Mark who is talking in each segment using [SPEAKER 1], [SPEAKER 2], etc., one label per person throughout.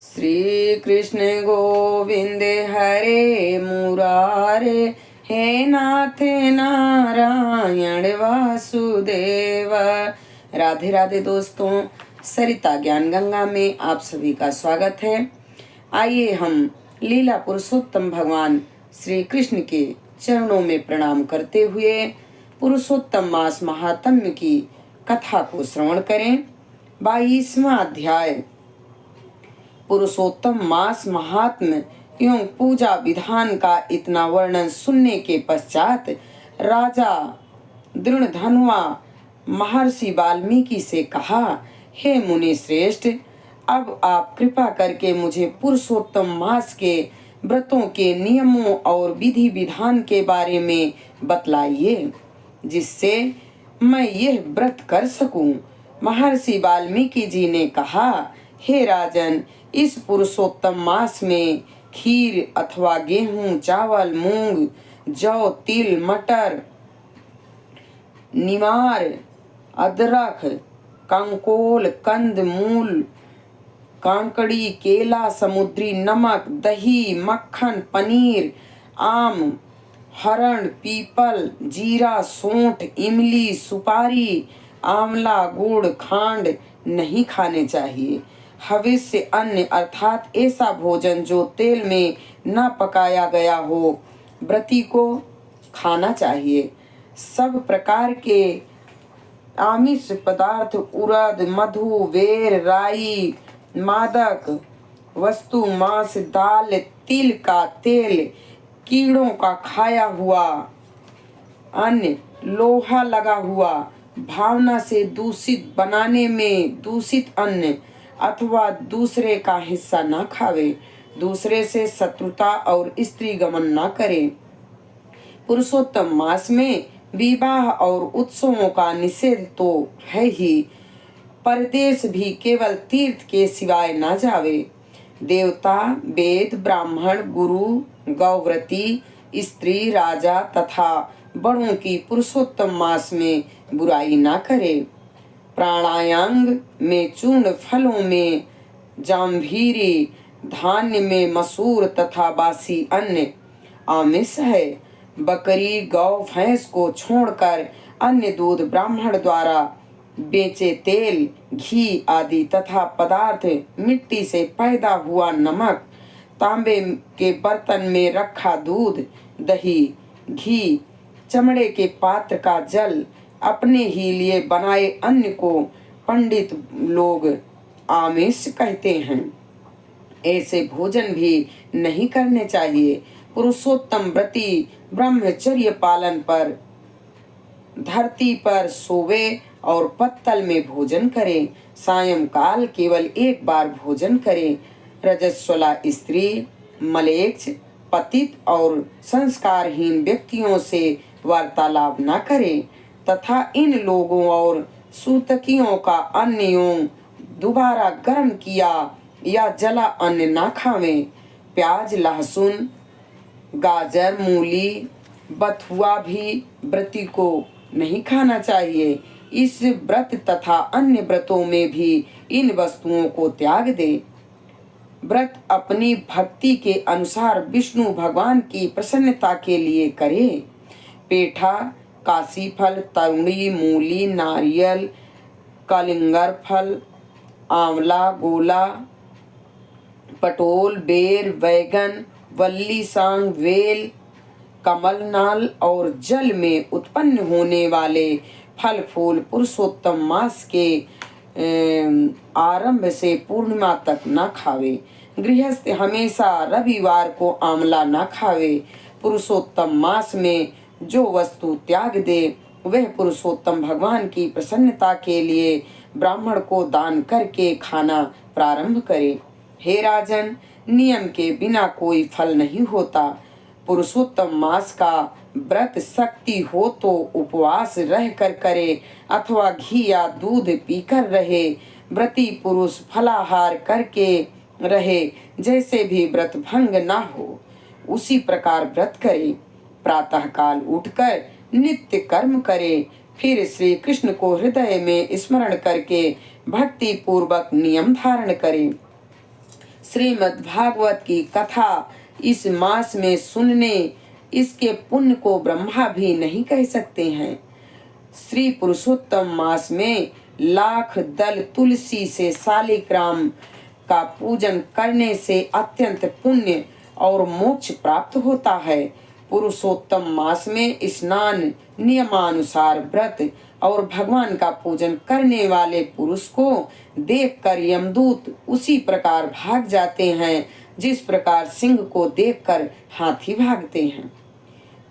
[SPEAKER 1] श्री कृष्ण गोविंद हरे मुरारे, हे नाथ नारायण वासुदेव। राधे राधे दोस्तों, सरिता ज्ञान गंगा में आप सभी का स्वागत है। आइए हम लीला पुरुषोत्तम भगवान श्री कृष्ण के चरणों में प्रणाम करते हुए पुरुषोत्तम मास महात्म्य की कथा को श्रवण करें। 22वां अध्याय पुरुषोत्तम मास महात्म्य एवं पूजा विधान का इतना वर्णन सुनने के पश्चात राजा दृढ़धनुआ महर्षि वाल्मीकि से कहा, हे मुनि श्रेष्ठ, अब आप कृपा करके मुझे पुरुषोत्तम मास के व्रतों के नियमों और विधि विधान के बारे में बतलाइए, जिससे मैं यह व्रत कर सकूं। महर्षि वाल्मीकि जी ने कहा, हे राजन, इस पुरुषोत्तम मास में खीर अथवा गेहूं, चावल, मूंग, जौ, तिल, मटर, निमार, अदरक, कंकोल, कंद मूल, कांकड़ी, केला, समुद्री नमक, दही, मक्खन, पनीर, आम, हरण, पीपल, जीरा, सौंठ, इमली, सुपारी, आंवला, गुड़, खांड नहीं खाने चाहिए। हविष्य अन्न अर्थात ऐसा भोजन जो तेल में न पकाया गया हो, व्रती को खाना चाहिए। सब प्रकार के आमिष पदार्थ, उड़द, मधु, बेर, राई, मादक वस्तु, मांस, दाल, तिल का तेल, कीड़ों का खाया हुआ अन्न, लोहा लगा हुआ, भावना से दूषित बनाने में दूषित अन्न अथवा दूसरे का हिस्सा न खावे, दूसरे से शत्रुता और स्त्री गमन न करे। पुरुषोत्तम मास में विवाह और उत्सवों का निषेध तो है ही, परदेश भी केवल तीर्थ के सिवाय न जावे। देवता, वेद, ब्राह्मण, गुरु, गौव्रती, स्त्री, राजा तथा बड़ों की पुरुषोत्तम मास में बुराई न करे। प्राणायाम में चूर्ण, फलों में जाम्भीरी, धान्य में मसूर तथा बासी अन्न आमिष है। बकरी, गौ, भैंस को छोड़कर अन्य दूध, ब्राह्मण द्वारा बेचे तेल, घी आदि तथा पदार्थ, मिट्टी से पैदा हुआ नमक, तांबे के बर्तन में रखा दूध, दही, घी, चमड़े के पात्र का जल, अपने ही लिए बनाए अन्न को पंडित लोग आमिष कहते हैं। ऐसे भोजन भी नहीं करने चाहिए। पुरुषोत्तम व्रती ब्रह्मचर्य पालन पर धरती पर सोवे और पत्तल में भोजन करे। सायंकाल केवल एक बार भोजन करे। रजस्वला स्त्री, मलेच्छ, पतित और संस्कारहीन व्यक्तियों से वार्तालाप न करे तथा इन लोगों और सूतकियों का अन्न एवं दोबारा गर्म किया या जला अन्न न खावे। प्याज, लहसुन, गाजर, मूली, बथुआ भी व्रती को नहीं खाना चाहिए। इस व्रत तथा अन्य व्रतों में भी इन वस्तुओं को त्याग दे। व्रत अपनी भक्ति के अनुसार विष्णु भगवान की प्रसन्नता के लिए करे। पेठा, काशी फल, तरुणी, मूली, नारियल, कलिंगर फल, आंवला, गोला, पटोल, बेर, बैगन, वल्ली, सांग, वेल, कमलनाल और जल में उत्पन्न होने वाले फल फूल पुरुषोत्तम मास के आरंभ से पूर्णिमा तक न खावे। गृहस्थ हमेशा रविवार को आंवला न खावे। पुरुषोत्तम मास में जो वस्तु त्याग दे वह पुरुषोत्तम भगवान की प्रसन्नता के लिए ब्राह्मण को दान करके खाना प्रारंभ करे। हे राजन, नियम के बिना कोई फल नहीं होता। पुरुषोत्तम मास का व्रत शक्ति हो तो उपवास रह कर करे अथवा घी या दूध पीकर रहे। व्रती पुरुष फलाहार करके रहे, जैसे भी व्रत भंग न हो उसी प्रकार व्रत करे। प्रातः काल उठकर नित्य कर्म करे, फिर श्री कृष्ण को हृदय में स्मरण करके भक्ति पूर्वक नियम धारण करे। श्रीमद् भागवत की कथा इस मास में सुनने, इसके पुण्य को ब्रह्मा भी नहीं कह सकते हैं। श्री पुरुषोत्तम मास में लाख दल तुलसी से शालिग्राम का पूजन करने से अत्यंत पुण्य और मोक्ष प्राप्त होता है। पुरुषोत्तम मास में स्नान, नियमानुसार व्रत और भगवान का पूजन करने वाले पुरुष को देखकर यमदूत उसी प्रकार भाग जाते हैं जिस प्रकार सिंह को देखकर हाथी भागते हैं।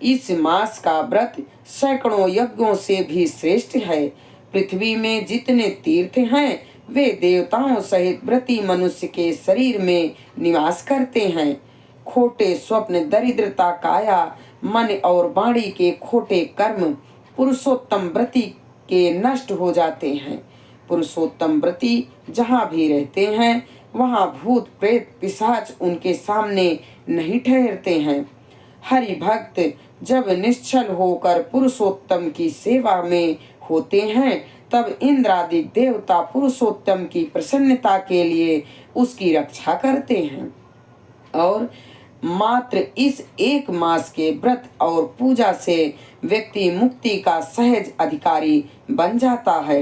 [SPEAKER 1] इस मास का व्रत सैकड़ों यज्ञों से भी श्रेष्ठ है। पृथ्वी में जितने तीर्थ हैं वे देवताओं सहित व्रती मनुष्य के शरीर में निवास करते हैं। खोटे स्वप्न, दरिद्रता, काया, मन और वाणी के खोटे कर्म पुरुषोत्तम व्रती के नष्ट हो जाते हैं। पुरुषोत्तम व्रती जहाँ भी रहते हैं वहाँ भूत प्रेत पिशाच उनके सामने नहीं ठहरते हैं। हरि भक्त जब निश्चल होकर पुरुषोत्तम की सेवा में होते हैं तब इंद्रादि देवता पुरुषोत्तम की प्रसन्नता के लिए उसकी रक्षा करते हैं और मात्र इस एक मास के व्रत और पूजा से व्यक्ति मुक्ति का सहज अधिकारी बन जाता है।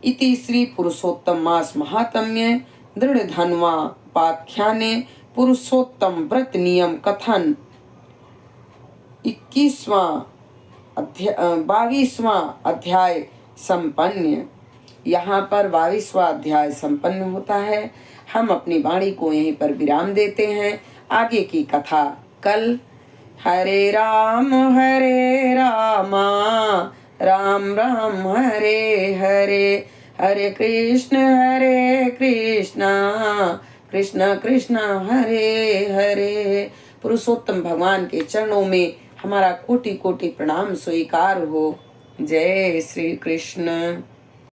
[SPEAKER 1] इति श्री पुरुषोत्तम मास महात्म्य दृढ़ धन्वा पाख्याने पुरुषोत्तम व्रत नियम कथन 22वां अध्याय संपन्न। यहाँ पर 22वां अध्याय संपन्न होता है। हम अपनी वाणी को यहीं पर विराम देते हैं। आगे की कथा कल। हरे राम राम राम हरे हरे, हरे कृष्ण कृष्ण कृष्ण हरे हरे। पुरुषोत्तम भगवान के चरणों में हमारा कोटि कोटि प्रणाम स्वीकार हो। जय श्री कृष्ण।